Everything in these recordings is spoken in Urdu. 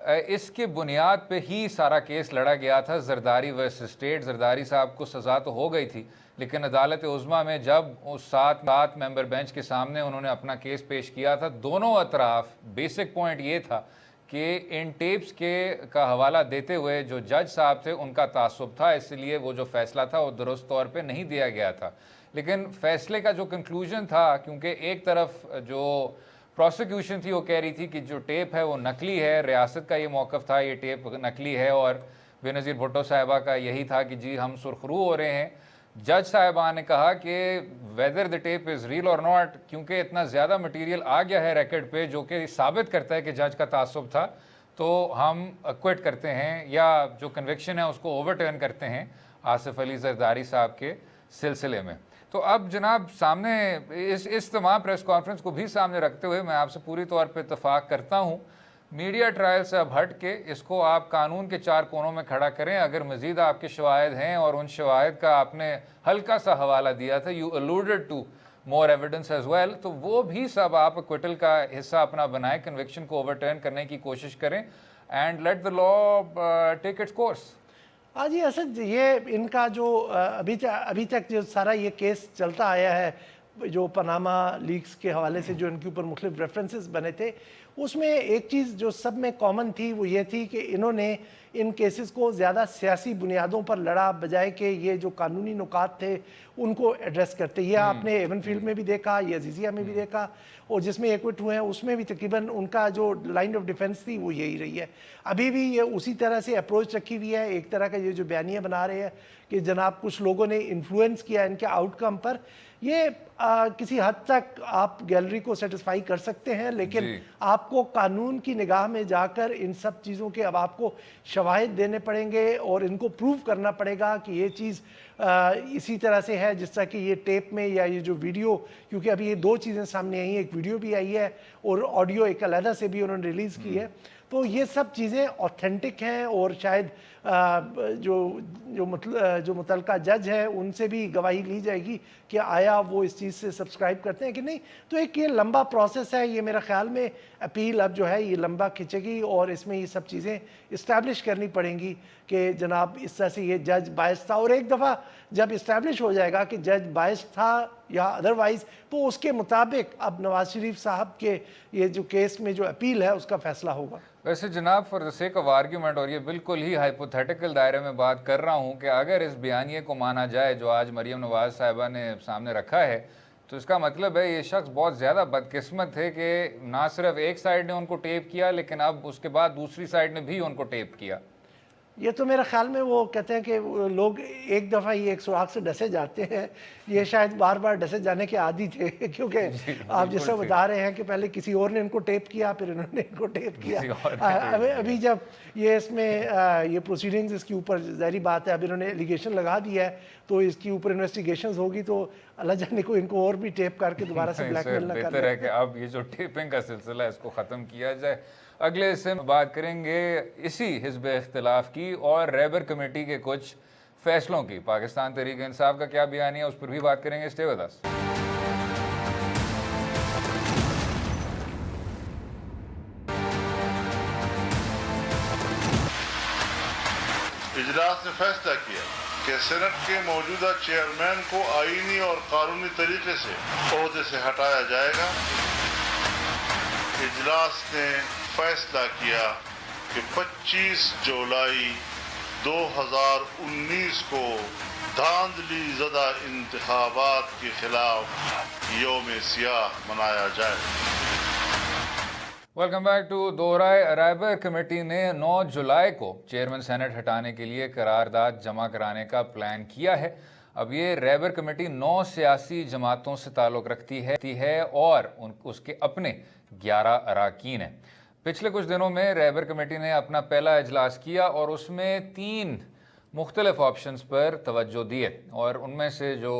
اس کے بنیاد پہ ہی سارا کیس لڑا گیا تھا زرداری ورسز اسٹیٹ. زرداری صاحب کو سزا تو ہو گئی تھی لیکن عدالت عظمیٰ میں جب اس 7 ممبر بینچ کے سامنے انہوں نے اپنا کیس پیش کیا تھا, دونوں اطراف بیسک پوائنٹ یہ تھا کہ ان ٹیپس کا حوالہ دیتے ہوئے جو جج صاحب تھے ان کا تعصب تھا, اس لیے وہ جو فیصلہ تھا وہ درست طور پہ نہیں دیا گیا تھا. لیکن فیصلے کا جو کنکلوژن تھا, کیونکہ ایک طرف جو پروسیکیوشن تھی وہ کہہ رہی تھی کہ جو ٹیپ ہے وہ نقلی ہے, ریاست کا یہ موقف تھا یہ ٹیپ نقلی ہے, اور بے نظیر بھٹو صاحبہ کا یہی تھا کہ جی ہم سرخرو ہو رہے ہیں. جج صاحبہ نے کہا کہ whether the tape is real or not, کیونکہ اتنا زیادہ مٹیریل آ گیا ہے ریکارڈ پہ جو کہ ثابت کرتا ہے کہ جج کا تعصب تھا, تو ہم ایکوٹ کرتے ہیں یا جو کنوکشن ہے اس کو اوور ٹرن کرتے ہیں آصف علی زرداری صاحب کے سلسلے میں. تو اب جناب سامنے اس تمام پریس کانفرنس کو بھی سامنے رکھتے ہوئے میں آپ سے پوری طور پہ اتفاق کرتا ہوں, میڈیا ٹرائل سے اب ہٹ کے اس کو آپ قانون کے 4 کونوں میں کھڑا کریں. اگر مزید آپ کے شواہد ہیں اور ان شواہد کا آپ نے ہلکا سا حوالہ دیا تھا, you alluded to more evidence as well, تو وہ بھی سب آپ ایکویٹل کا حصہ اپنا بنائیں, کنوکشن کو اوور ٹرن کرنے کی کوشش کریں and let the law take its course. ہاں جی اسد, یہ ان کا جو ابھی تک جو سارا یہ کیس چلتا آیا ہے, جو پاناما لیکس کے حوالے سے جو ان کے اوپر مختلف ریفرنسز بنے تھے, اس میں ایک چیز جو سب میں کامن تھی وہ یہ تھی کہ انہوں نے ان کیسز کو زیادہ سیاسی بنیادوں پر لڑا بجائے کہ یہ جو قانونی نکات تھے ان کو ایڈریس کرتے. یہ آپ نے ایون فیلڈ میں بھی دیکھا, یہ عزیزیہ میں بھی دیکھا, اور جس میں ایکوٹ ہوئے ہیں اس میں بھی تقریباً ان کا جو لائن آف ڈیفنس تھی وہ یہی رہی ہے. ابھی بھی یہ اسی طرح سے اپروچ رکھی ہوئی ہے. ایک طرح کا یہ جو بیانیہ بنا رہے ہیں کہ جناب کچھ لوگوں نے انفلوئنس کیا ان کے آؤٹ کم پر, یہ کسی حد تک آپ گیلری کو سیٹسفائی کر سکتے ہیں, لیکن آپ کو قانون کی نگاہ میں جا کر ان سب چیزوں کے اب آپ کو شواہد دینے پڑیں گے اور ان کو پروف کرنا پڑے گا کہ یہ چیز اسی طرح سے ہے جس طرح کہ یہ ٹیپ میں یا یہ جو ویڈیو, کیونکہ ابھی یہ 2 چیزیں سامنے آئی ہیں, ایک ویڈیو بھی آئی ہے اور آڈیو ایک علیحدہ سے بھی انہوں نے ریلیز کی ہے, تو یہ سب چیزیں اوتھینٹک ہیں اور شاید جو متعلقہ جج ہے ان سے بھی گواہی لی جائے گی کہ آیا وہ اس چیز سے سبسکرائب کرتے ہیں کہ نہیں. تو ایک یہ لمبا پروسیس ہے, یہ میرا خیال میں اپیل اب جو ہے یہ لمبا کھنچے گی اور اس میں یہ سب چیزیں اسٹیبلش کرنی پڑیں گی کہ جناب اس طرح سے یہ جج باعث تھا, اور ایک دفعہ جب اسٹیبلش ہو جائے گا کہ جج باعث تھا یا ادروائز, تو اس کے مطابق اب نواز شریف صاحب کے یہ جو کیس میں جو اپیل ہے اس کا فیصلہ ہوگا. ویسے جناب for the sake of argument, اور یہ بالکل ہی ہائپوتھیٹیکل دائرے میں بات کر رہا ہوں, کہ اگر اس بیانیے کو مانا جائے جو آج مریم نواز صاحبہ نے سامنے رکھا ہے, تو اس کا مطلب ہے یہ شخص بہت زیادہ بدقسمت ہے کہ نہ صرف ایک سائڈ نے ان کو ٹیپ کیا لیکن اب اس کے بعد دوسری سائڈ نے بھی ان کو ٹیپ کیا. یہ تو میرے خیال میں وہ کہتے ہیں کہ لوگ ایک دفعہ ہی ایک سراغ سے ڈسے جاتے ہیں, یہ شاید بار بار ڈسے جانے کے عادی تھے, کیونکہ آپ جیسا بتا رہے ہیں کہ پہلے کسی اور نے ان کو ٹیپ کیا, پھر انہوں نے ان کو ٹیپ کیا. ابھی جب یہ اس میں یہ پروسیڈنگز اس کے اوپر ظاہری بات ہے اب انہوں نے ایلیگیشن لگا دیا ہے, تو اس کے اوپر انویسٹیگیشنز ہوگی, تو اللہ جانے کو ان کو اور بھی ٹیپ کر کے دوبارہ سے بلیک میل نہ کر. بہتر ہے کہ اب یہ جو ٹیپنگ کا سلسلہ ہے اس کو ختم کیا جائے. اگلے حصے میں بات کریں گے اسی حزب اختلاف کی اور ریبر کمیٹی کے کچھ فیصلوں کی. پاکستان تحریک انصاف کا کیا بیانیہ ہے اس پر بھی بات کریں گے. Stay with us. اجلاس نے فیصلہ کیا کہ سینٹ کے موجودہ چیئرمین کو آئینی اور قانونی طریقے سے عہدے سے ہٹایا جائے گا. اجلاس نے فیصلہ کیا کہ 25 جولائی 2019 کو دھاندلی زدہ انتخابات کے خلاف یوم سیاہ منایا جائے. ویلکم بیک ٹو دوہرائے. رائبر کمیٹی نے 9 جولائی کو چیئرمین سینٹ ہٹانے کے لیے قرارداد جمع کرانے کا پلان کیا ہے. اب یہ ریبر کمیٹی 9 سیاسی جماعتوں سے تعلق رکھتی ہے اور اس کے اپنے 11 اراکین ہیں. پچھلے کچھ دنوں میں ریبر کمیٹی نے اپنا پہلا اجلاس کیا اور اس میں 3 مختلف آپشنز پر توجہ دیے, اور ان میں سے جو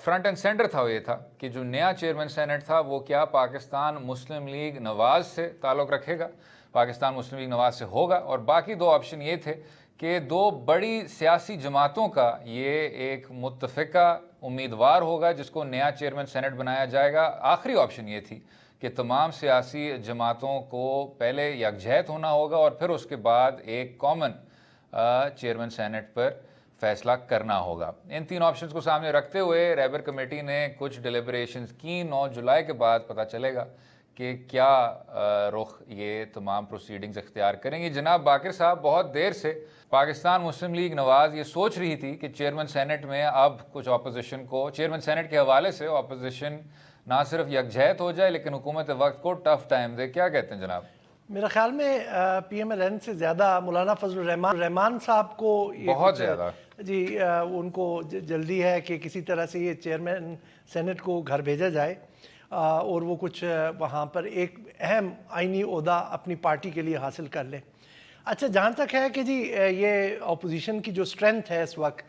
فرنٹ اینڈ سینٹر تھا وہ یہ تھا کہ جو نیا چیئرمین سینٹ تھا وہ کیا پاکستان مسلم لیگ نواز سے تعلق رکھے گا, پاکستان مسلم لیگ نواز سے ہوگا, اور باقی 2 آپشن یہ تھے کہ 2 بڑی سیاسی جماعتوں کا یہ ایک متفقہ امیدوار ہوگا جس کو نیا چیئرمین سینٹ بنایا جائے گا. آخری آپشن یہ تھی کہ تمام سیاسی جماعتوں کو پہلے یکجہت ہونا ہوگا اور پھر اس کے بعد ایک کامن چیئرمین سینٹ پر فیصلہ کرنا ہوگا۔ ان تین آپشنز کو سامنے رکھتے ہوئے رہبر کمیٹی نے کچھ ڈیلیبریشنز کی۔ 9 جولائی کے بعد پتہ چلے گا کہ کیا رخ یہ تمام پروسیڈنگز اختیار کریں گی۔ جناب باقر صاحب، بہت دیر سے پاکستان مسلم لیگ نواز یہ سوچ رہی تھی کہ چیئرمین سینٹ میں اب کچھ اپوزیشن کو، چیئرمین سینٹ کے حوالے سے اپوزیشن نہ صرف یکجہت ہو جائے لیکن حکومت وقت کو ٹف ٹائم دے۔ کیا کہتے ہیں جناب؟ میرا خیال میں پی ایم ایل این سے زیادہ مولانا فضل الرحمان صاحب کو بہت زیادہ ان کو جلدی ہے کہ کسی طرح سے یہ چیئرمین سینٹ کو گھر بھیجا جائے اور وہ کچھ وہاں پر ایک اہم آئینی عہدہ اپنی پارٹی کے لیے حاصل کر لیں۔ اچھا، جہاں تک ہے کہ جی یہ اپوزیشن کی جو اسٹرینتھ ہے اس وقت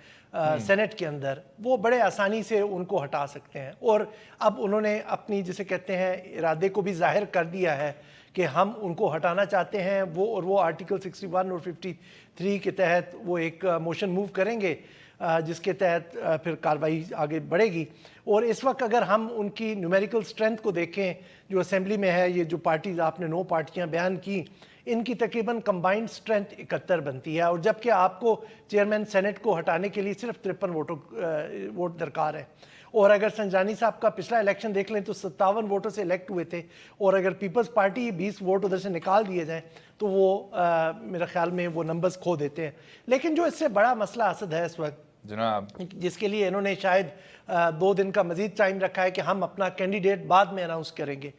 سینٹ کے اندر، وہ بڑے آسانی سے ان کو ہٹا سکتے ہیں، اور اب انہوں نے اپنی جسے کہتے ہیں ارادے کو بھی ظاہر کر دیا ہے کہ ہم ان کو ہٹانا چاہتے ہیں۔ وہ آرٹیکل 61 اور 53 کے تحت وہ ایک موشن موو کریں گے جس کے تحت پھر کارروائی آگے بڑھے گی۔ اور اس وقت اگر ہم ان کی نیومیریکل اسٹرینتھ کو دیکھیں جو اسمبلی میں ہے، یہ جو پارٹیز آپ نے 9 پارٹیاں بیان کی، ان کی تقریباً کمبائنڈ اسٹرینتھ 71 بنتی ہے، اور جبکہ آپ کو چیئرمین سینٹ کو ہٹانے کے لیے صرف 53 ووٹ درکار ہے۔ اور اگر سنجانی صاحب کا پچھلا الیکشن دیکھ لیں تو 57 ووٹوں سے الیکٹ ہوئے تھے، اور اگر پیپلز پارٹی 20 ووٹ ادھر سے نکال دیے جائیں تو وہ میرے خیال میں وہ نمبرز کھو دیتے ہیں۔ لیکن جو اس سے بڑا مسئلہ اسد ہے اس وقت، جناب جس کے لیے انہوں نے شاید 2 دن کا مزید ٹائم رکھا ہے کہ ہم اپنا کینڈیڈیٹ بعد میں اناؤنس کریں گے۔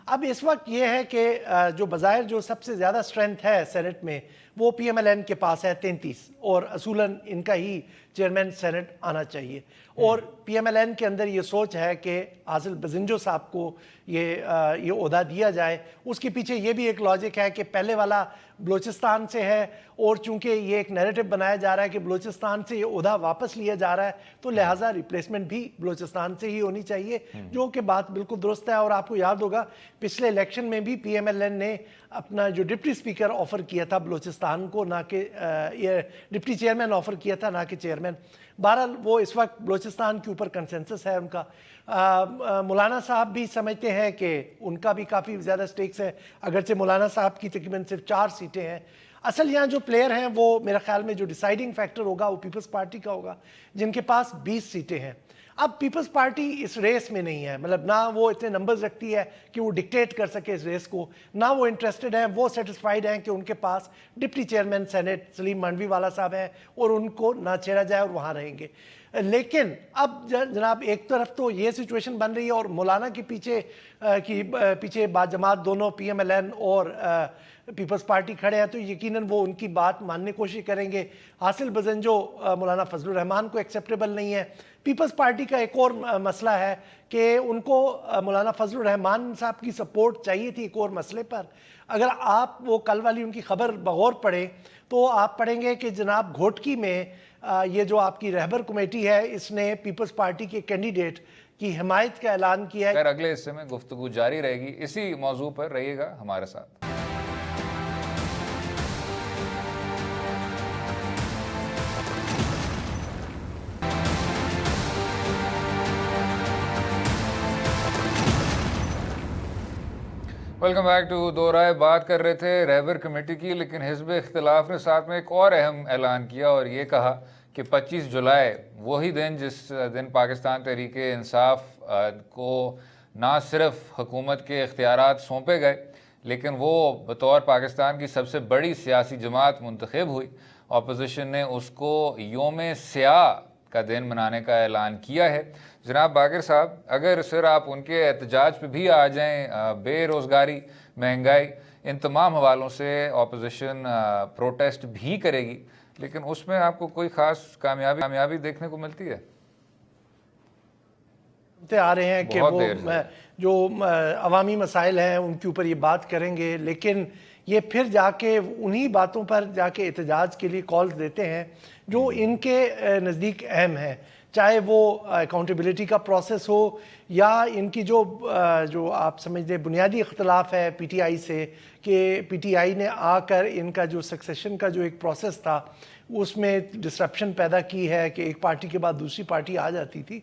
اب اس وقت یہ ہے کہ جو بظاہر جو سب سے زیادہ اسٹرینتھ ہے سینٹ میں وہ پی ایم ایل این کے پاس ہے 33، اور اصولاً ان کا ہی چیئرمین سینٹ آنا چاہیے، اور پی ایم ایل این کے اندر یہ سوچ ہے کہ حاصل بزنجو صاحب کو یہ عہدہ دیا جائے۔ اس کے پیچھے یہ بھی ایک لاجک ہے کہ پہلے والا بلوچستان سے ہے، اور چونکہ یہ ایک نیریٹو بنایا جا رہا ہے کہ بلوچستان سے یہ عہدہ واپس لیا جا رہا ہے تو لہٰذا ریپلیسمنٹ بھی بلوچستان سے ہی ہونی چاہیے، جو کہ بات بالکل درست ہے۔ اور آپ کو یاد ہوگا پچھلے الیکشن میں بھی پی ایم ایل این نے اپنا جو ڈپٹی اسپیکر آفر کیا تھا بلوچستان کو، نہ کہ یہ ڈپٹی چیئرمین آفر کیا تھا نہ کہ چیئرمین۔ بہرحال وہ اس وقت بلوچستان کے اوپر کنسنسس ہے ان کا۔ مولانا صاحب بھی سمجھتے ہیں کہ ان کا بھی کافی زیادہ سٹیکس ہے، اگرچہ مولانا صاحب کی تقریباً صرف 4 سیٹیں ہیں۔ اصل یہاں جو پلیئر ہیں وہ میرا خیال میں جو ڈیسائیڈنگ فیکٹر ہوگا وہ پیپلز پارٹی کا ہوگا، جن کے پاس 20 سیٹیں ہیں۔ اب پیپلز پارٹی اس ریس میں نہیں ہے، مطلب نہ وہ اتنے نمبرز رکھتی ہے کہ وہ ڈکٹیٹ کر سکے اس ریس کو، نہ وہ انٹرسٹڈ ہیں، وہ سیٹسفائیڈ ہیں کہ ان کے پاس ڈپٹی چیئرمین سینٹ سلیم مانڈوی والا صاحب ہیں اور ان کو نہ چھیڑا جائے اور وہاں رہیں گے۔ لیکن اب جناب ایک طرف تو یہ سچویشن بن رہی ہے اور مولانا کے پیچھے باجماعت دونوں پی ایم ایل این اور پیپلز پارٹی کھڑے ہیں، تو یقیناً وہ ان کی بات ماننے کی کوشش کریں گے۔ حاصل بزنجو مولانا فضل الرحمان کو ایکسیپٹیبل نہیں ہے۔ پیپلز پارٹی کا ایک اور مسئلہ ہے کہ ان کو مولانا فضل الرحمان صاحب کی سپورٹ چاہیے تھی ایک اور مسئلے پر۔ اگر آپ وہ کل والی ان کی خبر بغور پڑھیں تو آپ پڑھیں گے کہ جناب گھوٹکی میں یہ جو آپ کی رہبر کمیٹی ہے اس نے پیپلز پارٹی کے کینڈیڈیٹ کی حمایت کا اعلان کیا ہے۔ خیر، اگلے حصے میں گفتگو جاری رہے گی، اسی موضوع پر رہیے گا ہمارے ساتھ۔ ویلکم بیک ٹو دو رائے۔ بات کر رہے تھے رہبر کمیٹی کی، لیکن حزب اختلاف نے ساتھ میں ایک اور اہم اعلان کیا اور یہ کہا کہ 25 جولائی وہی دن جس دن پاکستان تحریک انصاف کو نہ صرف حکومت کے اختیارات سونپے گئے لیکن وہ بطور پاکستان کی سب سے بڑی سیاسی جماعت منتخب ہوئی، اپوزیشن نے اس کو یوم سیاہ کا دن منانے کا اعلان کیا ہے۔ جناب باقر صاحب، اگر سر آپ ان کے احتجاج پہ بھی آ جائیں، بے روزگاری، مہنگائی، ان تمام حوالوں سے اپوزیشن پروٹیسٹ بھی کرے گی، لیکن اس میں آپ کو کوئی خاص کامیابی دیکھنے کو ملتی ہے؟ آ رہے ہیں کہ وہ جو عوامی مسائل ہیں ان کے اوپر یہ بات کریں گے، لیکن یہ پھر جا کے انہی باتوں پر جا کے احتجاج کے لیے کالز دیتے ہیں جو ان کے نزدیک اہم ہیں، چاہے وہ اکاؤنٹیبلٹی کا پروسیس ہو یا ان کی جو آپ سمجھتے بنیادی اختلاف ہے پی ٹی آئی سے، کہ پی ٹی آئی نے آ کر ان کا جو سکسیشن کا جو ایک پروسیس تھا اس میں ڈسرپشن پیدا کی ہے کہ ایک پارٹی کے بعد دوسری پارٹی آ جاتی تھی۔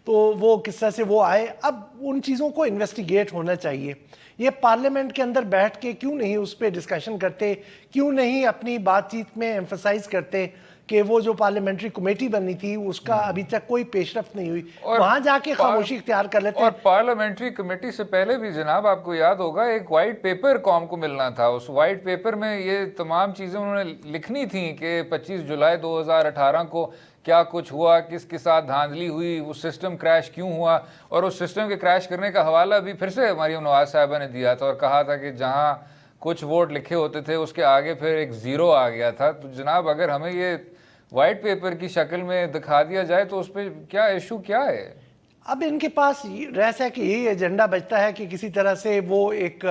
تو وہ کس طرح سے وہ آئے. اب ان چیزوں کو انویسٹیگیٹ ہونا چاہیے. یہ پارلیمنٹ کے اندر بیٹھ کے کیوں نہیں اس پہ ڈسکشن کرتے, کیوں نہیں اپنی بات چیت میں ایمفسائز کرتے کہ وہ جو پارلیمنٹری کمیٹی بنی تھی اس کا ابھی تک کوئی پیش رفت نہیں ہوئی, وہاں جا کے خاموشی اختیار کر لیتے. اور پارلیمنٹری کمیٹی سے پہلے بھی جناب آپ کو یاد ہوگا ایک وائٹ پیپر قوم کو ملنا تھا. اس وائٹ پیپر میں یہ تمام چیزیں انہوں نے لکھنی تھیں کہ 25 جولائی 2018 کو کیا کچھ ہوا, کس کے ساتھ دھاندلی ہوئی, وہ سسٹم کریش کیوں ہوا. اور اس سسٹم کے کریش کرنے کا حوالہ بھی پھر سے مریم نواز صاحبہ نے دیا تھا اور کہا تھا کہ جہاں کچھ ووٹ لکھے ہوتے تھے اس کے آگے پھر ایک زیرو آ گیا تھا. تو جناب اگر ہمیں یہ وائٹ پیپر کی شکل میں دکھا دیا جائے تو اس پہ کیا ایشو کیا ہے؟ اب ان کے پاس رہتا ہے کہ یہی ایجنڈا بچتا ہے کہ کسی طرح سے وہ ایک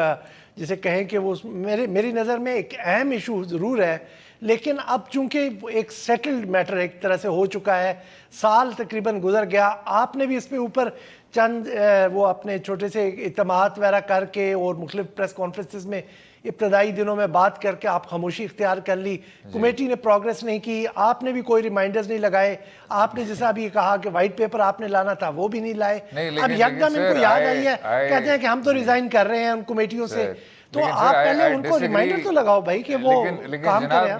جسے کہیں کہ وہ میری نظر میں ایک اہم ایشو ضرور ہے, لیکن اب چونکہ ایک سیٹلڈ میٹر ایک طرح سے ہو چکا ہے, سال تقریباً گزر گیا, آپ نے بھی اس پہ اوپر چند وہ اپنے چھوٹے سے اجتماعات وغیرہ کر کے اور مختلف پریس کانفرنسز میں ابتدائی دنوں میں بات کر کے آپ خاموشی اختیار کر لی. کمیٹی نے پروگریس نہیں کی, آپ نے بھی کوئی ریمائنڈرز نہیں لگائے, آپ نے جیسا بھی کہا کہ وائٹ پیپر آپ نے لانا تھا وہ بھی نہیں لائے. اب یکدم ان کو یاد آئی ہے, کہتے ہیں کہ ہم تو ریزائن کر رہے ہیں ان کمیٹیوں سے. تو آپ پہلے ان کو ریمائنڈر تو لگاؤ بھائی کہ وہ کام کریں.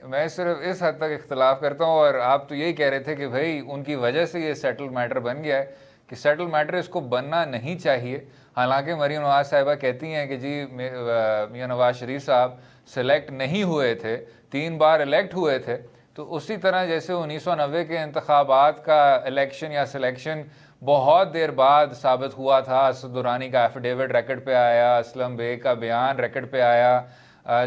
میں صرف اس حد تک اختلاف کرتا ہوں, اور آپ تو یہی کہہ رہے تھے کہ بھائی ان کی وجہ سے یہ سیٹل میٹر بن گیا ہے, کہ سیٹل میٹر اس کو بننا نہیں چاہیے. حالانکہ مریم نواز صاحبہ کہتی ہیں کہ جی میاں نواز شریف صاحب سلیکٹ نہیں ہوئے تھے, 3 بار الیکٹ ہوئے تھے. تو اسی طرح جیسے 1990 کے انتخابات کا الیکشن یا سلیکشن بہت دیر بعد ثابت ہوا تھا, اسد درانی کا ایفیڈیوٹ ریکارڈ پہ آیا, اسلم بیگ کا بیان ریکارڈ پہ آیا,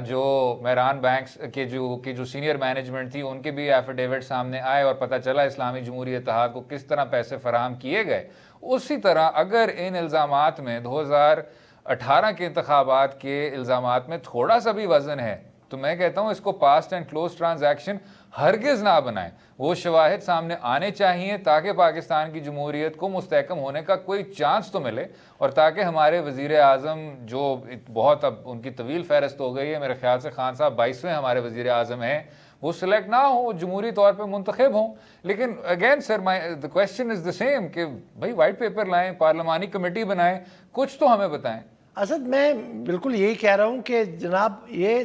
جو مہران بینکس کے جو سینئر مینجمنٹ تھی ان کے بھی ایفیڈیوٹ سامنے آئے اور پتہ چلا اسلامی جمہوری اتحاد کو کس طرح پیسے فراہم کیے گئے. اسی طرح اگر ان الزامات میں 2018 کے انتخابات کے الزامات میں تھوڑا سا بھی وزن ہے تو میں کہتا ہوں اس کو پاسٹ اینڈ کلوز ٹرانزیکشن ہرگز نہ بنائیں. وہ شواہد سامنے آنے چاہیے تاکہ پاکستان کی جمہوریت کو مستحکم ہونے کا کوئی چانس تو ملے, اور تاکہ ہمارے وزیر اعظم جو بہت اب ان کی طویل فہرست ہو گئی ہے, میرے خیال سے خان صاحب 22ویں ہمارے وزیر اعظم ہیں, وہ سلیکٹ نہ ہوں, جمہوری طور پہ منتخب ہوں. لیکن again sir the question is the same کہ بھائی وائٹ پیپر لائیں, پارلیمانی کمیٹی بنائیں, کچھ تو ہمیں بتائیں. اسد میں بالکل یہی کہہ رہا ہوں کہ جناب یہ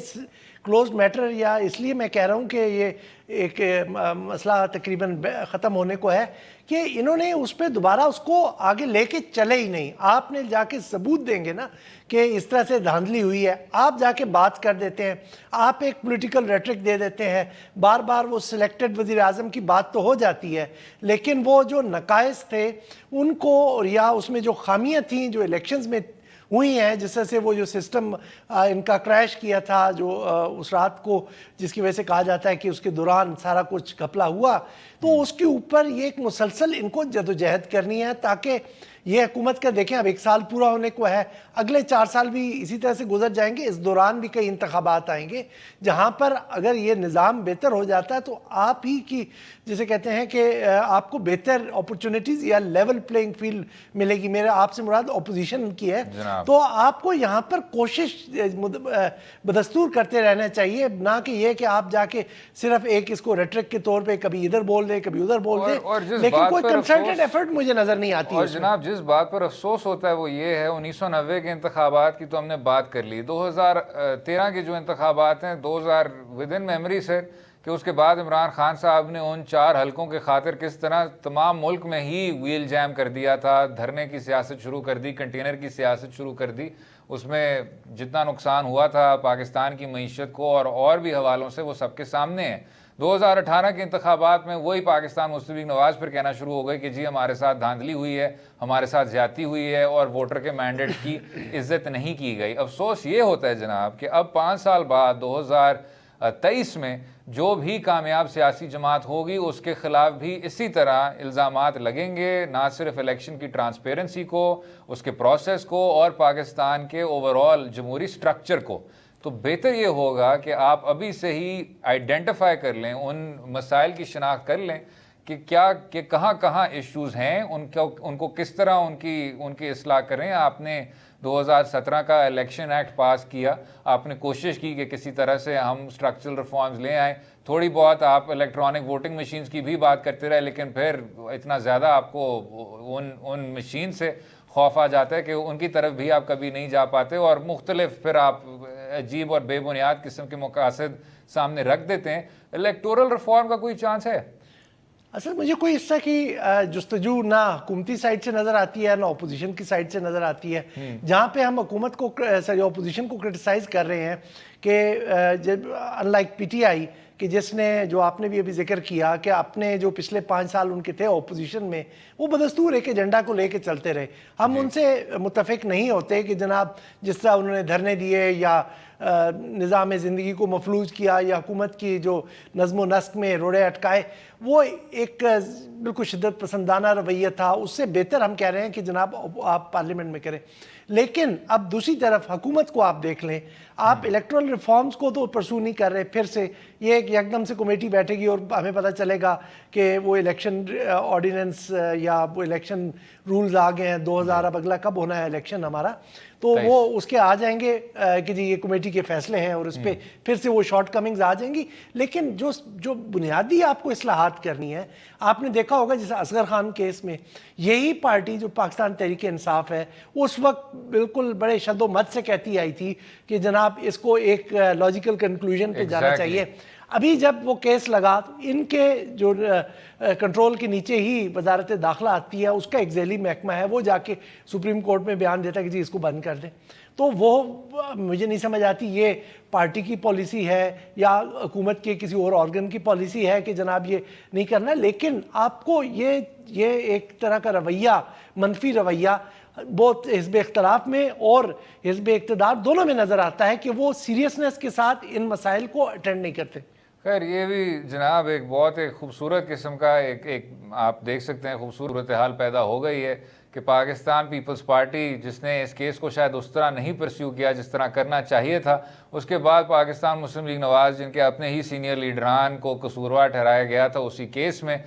کلوز میٹر, یا اس لیے میں کہہ رہا ہوں کہ یہ ایک مسئلہ تقریباً ختم ہونے کو ہے کہ انہوں نے اس پہ دوبارہ اس کو آگے لے کے چلے ہی نہیں. آپ نے جا کے ثبوت دیں گے نا کہ اس طرح سے دھاندلی ہوئی ہے, آپ جا کے بات کر دیتے ہیں, آپ ایک پولیٹیکل ریٹرک دے دیتے ہیں, بار بار وہ سلیکٹڈ وزیر اعظم کی بات تو ہو جاتی ہے, لیکن وہ جو نقائص تھے ان کو, یا اس میں جو خامیاں تھیں جو الیکشنز میں ہوئی ہیں, جس طرح سے وہ جو سسٹم ان کا کریش کیا تھا جو اس رات کو, جس کی وجہ سے کہا جاتا ہے کہ اس کے دوران سارا کچھ گھپلا ہوا, تو اس کے اوپر یہ ایک مسلسل ان کو جدوجہد کرنی ہے تاکہ یہ حکومت کا دیکھیں اب 1 سال پورا ہونے کو ہے, اگلے 4 سال بھی اسی طرح سے گزر جائیں گے, اس دوران بھی کئی انتخابات آئیں گے جہاں پر اگر یہ نظام بہتر ہو جاتا ہے تو آپ ہی کی جسے کہتے ہیں کہ آپ کو بہتر اپرچونٹیز یا لیول پلینگ فیلڈ ملے گی. میرا آپ سے مراد اپوزیشن کی ہے, تو آپ کو یہاں پر کوشش بدستور کرتے رہنا چاہیے, نہ کہ یہ کہ آپ جا کے صرف ایک اس کو ریٹرک کے طور پہ کبھی ادھر بول دیں کبھی ادھر بول دیں, لیکن کوئی کنسرٹڈ ایفرٹ مجھے نظر نہیں آتی. اور جناب جس بات پر افسوس ہوتا ہے وہ یہ ہے, 1990 کے انتخابات کی تو ہم نے بات کر لی, 2013 کے جو انتخابات ہیں 2000 ودن میموری سے, کہ اس کے بعد عمران خان صاحب نے ان 4 حلقوں کے خاطر کس طرح تمام ملک میں ہی ویل جیم کر دیا تھا, دھرنے کی سیاست شروع کر دی, کنٹینر کی سیاست شروع کر دی. اس میں جتنا نقصان ہوا تھا پاکستان کی معیشت کو اور بھی حوالوں سے وہ سب کے سامنے ہیں. 2018 کے انتخابات میں وہی پاکستان مسلم لیگ نواز پھر کہنا شروع ہو گئی کہ جی ہمارے ساتھ دھاندلی ہوئی ہے, ہمارے ساتھ زیادتی ہوئی ہے اور ووٹر کے مینڈیٹ کی عزت نہیں کی گئی. افسوس یہ ہوتا ہے جناب کہ اب 5 سال بعد 2023 میں جو بھی کامیاب سیاسی جماعت ہوگی اس کے خلاف بھی اسی طرح الزامات لگیں گے, نہ صرف الیکشن کی ٹرانسپیرنسی کو, اس کے پروسیس کو, اور پاکستان کے اوور آل جمہوری سٹرکچر کو. تو بہتر یہ ہوگا کہ آپ ابھی سے ہی آئیڈینٹیفائی کر لیں, ان مسائل کی شناخت کر لیں کہ کہاں کہاں ایشوز ہیں، ان کو کس طرح ان کی اصلاح کریں. آپ نے 2017 کا الیکشن ایکٹ پاس کیا، آپ نے کوشش کی کہ کسی طرح سے ہم اسٹرکچرل ریفارمز لے آئیں. تھوڑی بہت آپ الیکٹرانک ووٹنگ مشینز کی بھی بات کرتے رہے، لیکن پھر اتنا زیادہ آپ کو ان مشین سے خوف آ جاتا ہے کہ ان کی طرف بھی آپ کبھی نہیں جا پاتے، اور مختلف پھر آپ عجیب اور بے بنیاد قسم کے مقاصد سامنے رکھ دیتے ہیں. الیکٹورل ریفارم کا کوئی چانس ہے؟ اصل مجھے کوئی اس طرح کی جستجو نہ حکومتی سائڈ سے نظر آتی ہے نہ اپوزیشن کی سائڈ سے نظر آتی ہے. جہاں پہ ہم حکومت کو اپوزیشن کو کرٹیسائز کر رہے ہیں کہ in like P T I کہ جس نے جو آپ نے بھی ابھی ذکر کیا کہ اپنے جو پچھلے 5 سال ان کے تھے اپوزیشن میں، وہ بدستور ایک ایجنڈا کو لے کے چلتے رہے. ہم ان سے متفق نہیں ہوتے کہ جناب جس طرح انہوں نے دھرنے دیے یا نظام زندگی کو مفلوج کیا یا حکومت کی جو نظم و نسق میں روڑے اٹکائے، وہ ایک بالکل شدت پسندانہ رویہ تھا. اس سے بہتر ہم کہہ رہے ہیں کہ جناب آپ پارلیمنٹ میں کریں. لیکن اب دوسری طرف حکومت کو آپ دیکھ لیں، آپ الیکٹرل ریفارمز کو تو پرسو نہیں کر رہے. پھر سے یہ ایک یکدم سے کمیٹی بیٹھے گی اور ہمیں پتہ چلے گا کہ وہ الیکشن آرڈیننس یا وہ الیکشن رولز آ گئے ہیں 2000، اب اگلا کب ہونا ہے الیکشن ہمارا، تو وہ اس کے آ جائیں گے کہ جی یہ کمیٹی کے فیصلے ہیں اور اس پہ پھر سے وہ شارٹ کمنگز آ جائیں گی. لیکن جو بنیادی آپ کو اصلاحات کرنی ہے، آپ نے دیکھا ہوگا جیسے اصغر خان کیس میں یہی پارٹی جو پاکستان تحریک انصاف ہے اس وقت بالکل بڑے شد و مت سے کہتی آئی تھی کہ جناب اس کو ایک لاجیکل کنکلوژن پہ جانا چاہیے. ابھی جب وہ کیس لگا تو ان کے جو کنٹرول کے نیچے ہی وزارت داخلہ آتی ہے، اس کا ایک ذیلی محکمہ ہے، وہ جا کے سپریم کورٹ میں بیان دیتا ہے کہ جی اس کو بند کر دیں. تو وہ مجھے نہیں سمجھ آتی یہ پارٹی کی پالیسی ہے یا حکومت کے کسی اور آرگن کی پالیسی ہے کہ جناب یہ نہیں کرنا. لیکن آپ کو یہ ایک طرح کا رویہ، منفی رویہ بہت حزب اختلاف میں اور حزب اقتدار دونوں میں نظر آتا ہے کہ وہ سیریسنس کے ساتھ ان مسائل کو اٹینڈ نہیں کرتے. خیر یہ بھی جناب ایک بہت خوبصورت قسم کا ایک آپ دیکھ سکتے ہیں خوبصورت حال پیدا ہو گئی ہے کہ پاکستان پیپلز پارٹی جس نے اس کیس کو شاید اس طرح نہیں پرسیو کیا جس طرح کرنا چاہیے تھا، اس کے بعد پاکستان مسلم لیگ نواز جن کے اپنے ہی سینئر لیڈران کو قصوروار ٹھہرایا گیا تھا اسی کیس میں،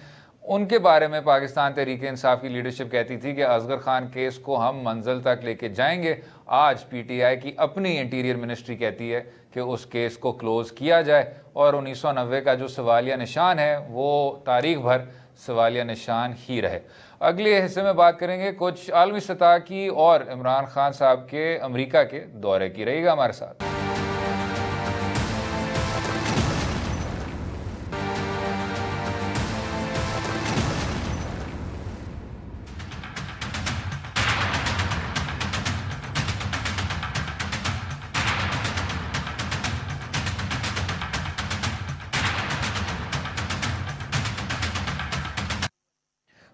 ان کے بارے میں پاکستان تحریک انصاف کی لیڈرشپ کہتی تھی کہ اصغر خان کیس کو ہم منزل تک لے کے جائیں گے. آج پی ٹی آئی کی اپنی انٹیریئر منسٹری کہتی ہے کہ اس کیس کو کلوز کیا جائے اور 1990 کا جو سوالیہ نشان ہے وہ تاریخ بھر سوالیہ نشان ہی رہے. اگلے حصے میں بات کریں گے کچھ عالمی سطح کی اور عمران خان صاحب کے امریکہ کے دورے کی. رہیے گا ہمارے ساتھ.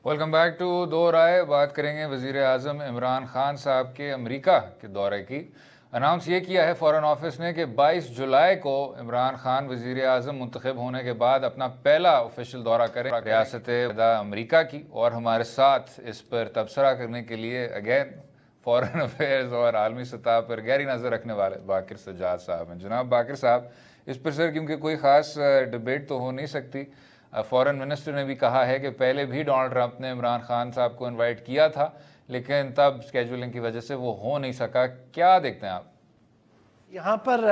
ویلکم بیک ٹو دو رائے. بات کریں گے وزیر اعظم عمران خان صاحب کے امریکہ کے دورے کی. اناؤنس یہ کیا ہے فارن آفس نے کہ 22 جولائی کو عمران خان وزیر اعظم منتخب ہونے کے بعد اپنا پہلا آفیشیل دورہ کریں ریاست متحدہ امریکہ کی. اور ہمارے ساتھ اس پر تبصرہ کرنے کے لیے اگین فارن افیئرز اور عالمی سطح پر گہری نظر رکھنے والے باقر سجاد صاحب ہیں. جناب باقر صاحب، اس پر سر کیونکہ کوئی خاص ڈبیٹ تو ہو نہیں سکتی، فورن منسٹر نے بھی کہا ہے کہ پہلے بھی ڈونلڈ ٹرمپ نے عمران خان صاحب کو انوائٹ کیا تھا لیکن تب اسکیجولنگ کی وجہ سے وہ ہو نہیں سکا. کیا دیکھتے ہیں آپ؟ یہاں پر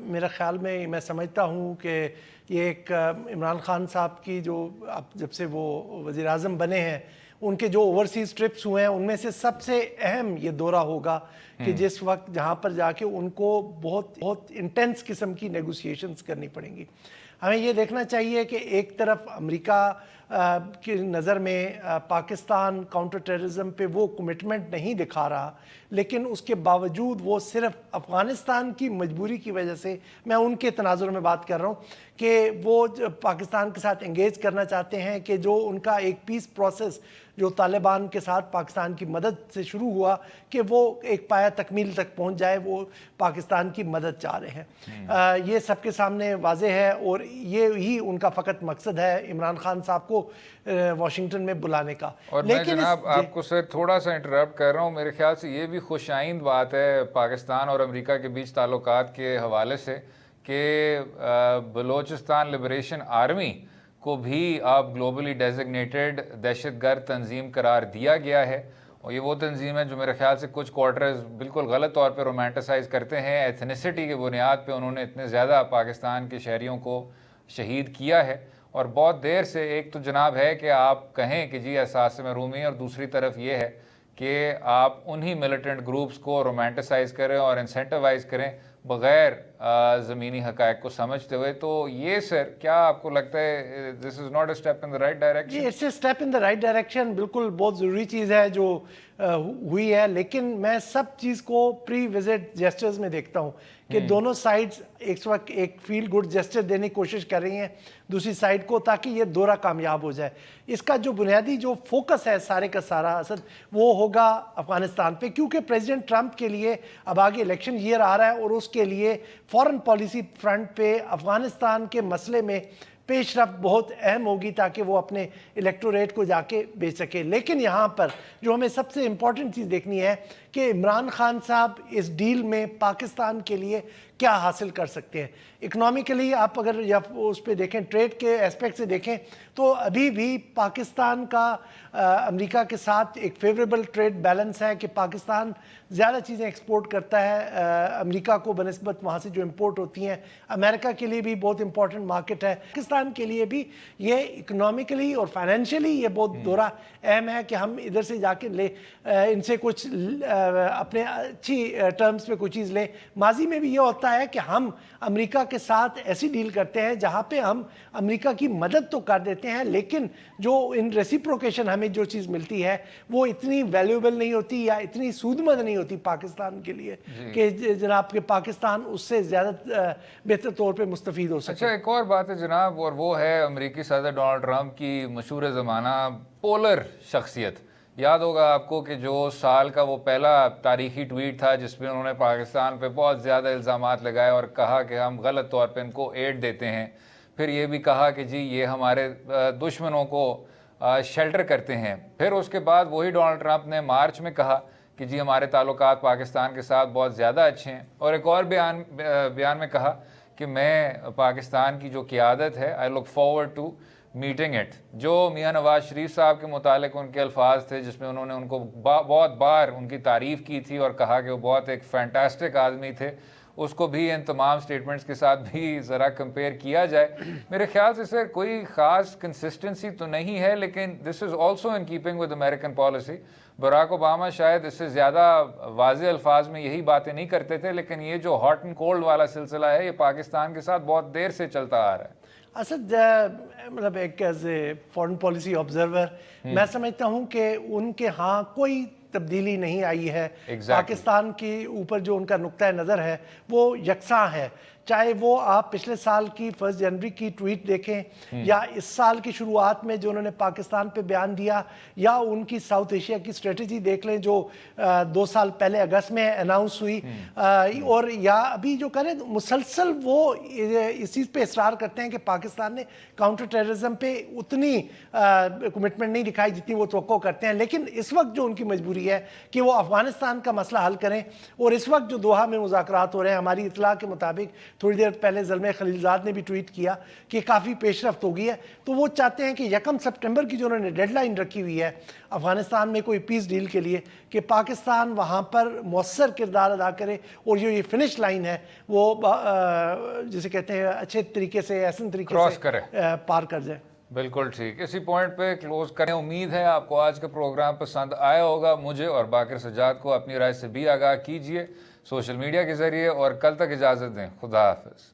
میرا خیال میں میں سمجھتا ہوں کہ یہ ایک عمران خان صاحب کی جو اب جب سے وہ وزیر اعظم بنے ہیں ان کے جو اوورسیز ٹرپس ہوئے ہیں ان میں سے سب سے اہم یہ دورہ ہوگا کہ جس وقت جہاں پر جا کے ان کو بہت بہت انٹینس قسم کی نیگوسیشنز کرنی پڑیں گی. ہمیں یہ دیکھنا چاہیے کہ ایک طرف امریکہ کی نظر میں پاکستان کاؤنٹر ٹیررزم پہ وہ کمٹمنٹ نہیں دکھا رہا، لیکن اس کے باوجود وہ صرف افغانستان کی مجبوری کی وجہ سے، میں ان کے تناظر میں بات کر رہا ہوں کہ وہ پاکستان کے ساتھ انگیج کرنا چاہتے ہیں کہ جو ان کا ایک پیس پروسیس جو طالبان کے ساتھ پاکستان کی مدد سے شروع ہوا کہ وہ ایک پایہ تکمیل تک پہنچ جائے، وہ پاکستان کی مدد چاہ رہے ہیں. یہ سب کے سامنے واضح ہے اور یہ ہی ان کا فقط مقصد ہے عمران خان صاحب کو واشنگٹن میں بلانے کا. اور میں جناب آپ کو سر تھوڑا سا انٹرپٹ کر رہا ہوں، میرے خیال سے یہ بھی خوش آئند بات ہے پاکستان اور امریکہ کے بیچ تعلقات کے حوالے سے کہ بلوچستان لبریشن آرمی کو بھی اب گلوبلی ڈیزگنیٹڈ دہشت گرد تنظیم قرار دیا گیا ہے، اور یہ وہ تنظیم ہے جو میرے خیال سے کچھ کوارٹرز بالکل غلط طور پہ رومانٹیسائز کرتے ہیں. ایتھنیسٹی کی بنیاد پہ انہوں نے اتنے زیادہ پاکستان کے شہریوں کو شہید کیا ہے، اور بہت دیر سے ایک تو جناب ہے کہ آپ کہیں کہ جی احساس محرومی، اور دوسری طرف یہ ہے کہ آپ انہی ملیٹنٹ گروپس کو رومانٹیسائز کریں اور انسینٹیوائز کریں بغیر زمینی حقائق کو سمجھتے ہوئے. تو یہ سر کیا آپ کو لگتا ہے this is not a step in the right direction? جی it's a step in the right direction, بالکل بہت ضروری چیز ہے جو ہوئی ہے، لیکن میں سب چیز کو پری وزٹ جیسچرز میں دیکھتا ہوں کہ دونوں سائڈز ایک وقت ایک فیل گڈ جیسچر دینے کی کوشش کر رہی ہیں دوسری سائڈ کو، تاکہ یہ دورہ کامیاب ہو جائے. اس کا جو بنیادی جو فوکس ہے سارے کا سارا اسد وہ ہوگا افغانستان پہ، کیونکہ پریزیڈنٹ ٹرمپ کے لیے اب آگے الیکشن ایئر آ رہا ہے، اور اس کے لیے فارن پالیسی فرنٹ پہ افغانستان کے مسئلے میں پیش رفت بہت اہم ہوگی تاکہ وہ اپنے الیکٹوریٹ کو جا کے بیچ سکے. لیکن یہاں پر جو ہمیں سب سے امپورٹنٹ چیز دیکھنی ہے کہ عمران خان صاحب اس ڈیل میں پاکستان کے لیے کیا حاصل کر سکتے ہیں. اکنامیکلی آپ اگر یا اس پہ دیکھیں، ٹریڈ کے اسپیکٹ سے دیکھیں تو ابھی بھی پاکستان کا امریکہ کے ساتھ ایک فیوریبل ٹریڈ بیلنس ہے کہ پاکستان زیادہ چیزیں ایکسپورٹ کرتا ہے امریکہ کو بنسبت وہاں سے جو امپورٹ ہوتی ہیں. امریکہ کے لیے بھی بہت امپورٹنٹ مارکیٹ ہے، پاکستان کے لیے بھی یہ اکنامیکلی اور فائنینشلی یہ بہت دورہ اہم ہے کہ ہم ادھر سے جا کے لے ان سے کچھ اپنے اچھی ٹرمز پہ کوئی چیز لیں. ماضی میں بھی یہ ہوتا ہے کہ ہم امریکہ کے ساتھ ایسی ڈیل کرتے ہیں جہاں پہ ہم امریکہ کی مدد تو کر دیتے ہیں، لیکن جو ان ریسیپروکیشن ہمیں جو چیز ملتی ہے وہ اتنی ویلیوبل نہیں ہوتی یا اتنی سودمند نہیں ہوتی پاکستان کے لیے کہ جناب کہ پاکستان اس سے زیادہ بہتر طور پہ مستفید ہو سکے. اچھا ایک اور بات ہے جناب، اور وہ ہے امریکی صدر ڈونلڈ ٹرمپ کی مشہور زمانہ پولر شخصیت. یاد ہوگا آپ کو کہ جو سال کا وہ پہلا تاریخی ٹویٹ تھا جس میں انہوں نے پاکستان پہ بہت زیادہ الزامات لگائے اور کہا کہ ہم غلط طور پہ ان کو ایڈ دیتے ہیں. پھر یہ بھی کہا کہ جی یہ ہمارے دشمنوں کو شیلٹر کرتے ہیں. پھر اس کے بعد وہی ڈونلڈ ٹرمپ نے مارچ میں کہا کہ جی ہمارے تعلقات پاکستان کے ساتھ بہت زیادہ اچھے ہیں، اور ایک اور بیان میں کہا کہ میں پاکستان کی جو قیادت ہے I look forward to meeting it. جو میاں نواز شریف صاحب کے متعلق ان کے الفاظ تھے جس میں انہوں نے ان کو بہت بار ان کی تعریف کی تھی اور کہا کہ وہ بہت ایک فینٹاسٹک آدمی تھے، اس کو بھی ان تمام سٹیٹمنٹس کے ساتھ بھی ذرا کمپیئر کیا جائے. میرے خیال سے سر کوئی خاص کنسسٹنسی تو نہیں ہے، لیکن this is also in keeping with American policy. Barack Obama شاید اس سے زیادہ واضح الفاظ میں یہی باتیں نہیں کرتے تھے، لیکن یہ جو ہاٹ اینڈ کولڈ والا سلسلہ ہے یہ پاکستان کے ساتھ بہت دیر سے چلتا آ رہا ہے. اسد مطلب ایک as a foreign policy observer میں سمجھتا ہوں کہ ان کے ہاں کوئی تبدیلی نہیں آئی ہے. پاکستان کے اوپر جو ان کا نقطہ نظر ہے وہ یکساں ہے، چاہے وہ آپ پچھلے سال کی 1 جنوری کی ٹویٹ دیکھیں یا اس سال کی شروعات میں جو انہوں نے پاکستان پہ بیان دیا، یا ان کی ساؤتھ ایشیا کی اسٹریٹجی دیکھ لیں جو 2 سال پہلے اگست میں اناؤنس ہوئی، اور یا ابھی جو کریں مسلسل وہ اس چیز پہ اصرار کرتے ہیں کہ پاکستان نے کاؤنٹر ٹیررزم پہ اتنی کمٹمنٹ نہیں دکھائی جتنی وہ توقع کرتے ہیں. لیکن اس وقت جو ان کی مجبوری ہے کہ وہ افغانستان کا مسئلہ حل کریں، اور اس وقت جو دوحہ میں مذاکرات ہو رہے ہیں، ہماری اطلاع کے مطابق تھوڑی دیر پہلے زلمے خلیلزاد نے بھی ٹویٹ کیا کہ کافی پیش رفت ہو گئی ہے، تو وہ چاہتے ہیں کہ 1 سپٹمبر کی جو انہوں نے ڈیڈ لائن رکھی ہوئی ہے افغانستان میں کوئی پیس ڈیل کے لیے کہ پاکستان وہاں پر مؤثر کردار ادا کرے، اور جو یہ فنش لائن ہے وہ جسے کہتے ہیں اچھے طریقے سے احسن طریقے سے پار کر جائے. بالکل ٹھیک. اسی پوائنٹ پہ کلوز کریں. امید ہے آپ کو آج کا پروگرام پسند آیا ہوگا. مجھے اور باقر سجاد کو اپنی رائے سے بھی آگاہ کیجیے سوشل میڈیا کے ذریعے، اور کل تک اجازت دیں. خدا حافظ.